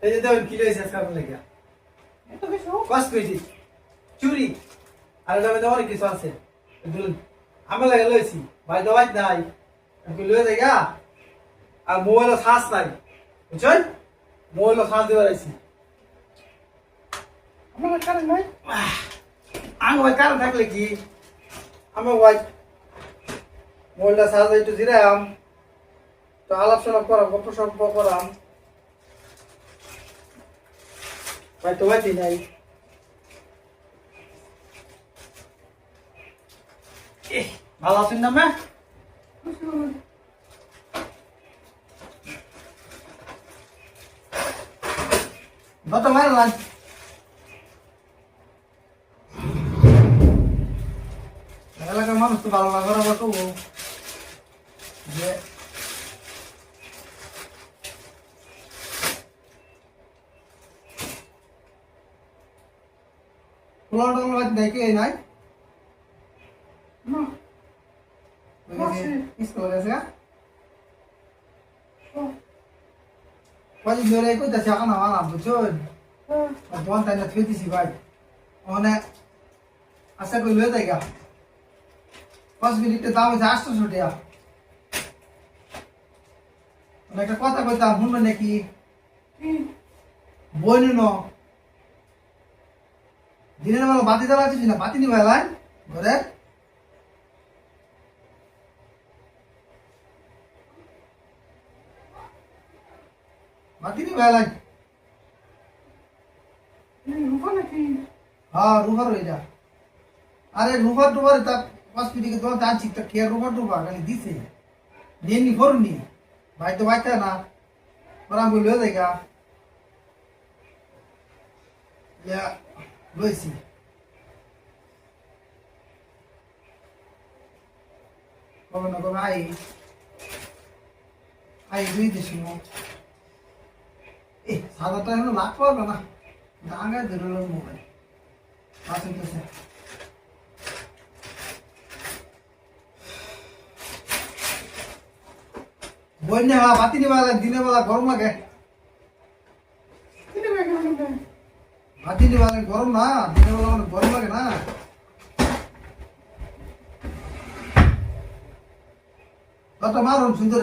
এই যে দেখুন কি লইছে আজকে আপনার লেগে এত কিছু কসমেটিক চুরি আর এটা মধ্যে অনেক কিছু আছে দুন আমরা লাগে লইছি ভাই দবাই নাই আমি লয়ে যাই গা আর মোবাইলও চার্জ নাই বুঝছেন মোবাইলও চার্জ দিবার আইছি আমার কারণ নাই আঙ্গ ভাই কারণ থাকলে কি আমার ভাই মোবাইলটা চার্জ একটু জিরাম তো আলাপ সালাপ করাম গল্প সল্প করাম ভাই তো ভাই নাই ভালো আছেন না মা কত মারলাম এলাকার মানুষ তো ভালো লাগবে না তো যে পোলাও দেখে নাই না স্কুল গেছে কদিন ধরে কইতাছি এখন আমার না বুঝছেন বোন তাই না থুই দিছি ভাই ওখানে আশা করি লয়ে যাই গা 5 মিনিটের দাম হচ্ছে 800 টাকা একটা কথা কইতাম শুনবে নাকি বই ন দিনের বেলা বাতি জ্বালাচ্ছিস না বাতি নিবে এলাই ঘরে বাতি নিবে এলাই রূপা নাকি হ্যাঁ রুফার হয়ে যা আরে রুফার টুফার তা 5 মিনিটে তোমার জানছি তা কে রুফার টুফা খালি দিছে নিয়ে নি ফোরনি ভাই তো বাইতে না ওরা বললো দেখা ইয়া লইছি কবে না কবে আই দুই দিছি সাদাটা এখন লাগ পারবে না ডাঙা ধরল মোবাইল আসুন তো স্যার বই নেওয়া বাতি নেওয়া দিনের বেলা গরম লাগে বাতি নেওয়া গরম না দিনের বেলা মানে গরম লাগে না কত মারুন সুন্দর